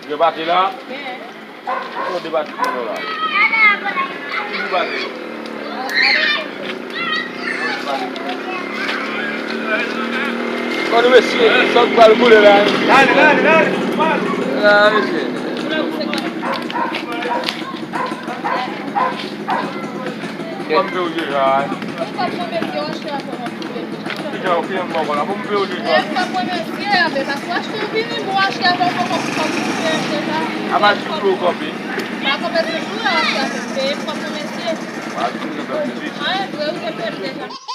Dia bati lah. Oh, dia bati dulu lah. Dia bati. Kau ni mesti sok bal boleh lah. Lari. Lah mesti. Vamos ver o dia já. Não, que não vamos lá. Vamos ver o dia já. Acho que eu vim embora, acho que ela vai para Abaixo do grupo, Copi. Vai começar a chorar, acho que é para começar. Acho que não vai. Ah, eu já perdi já.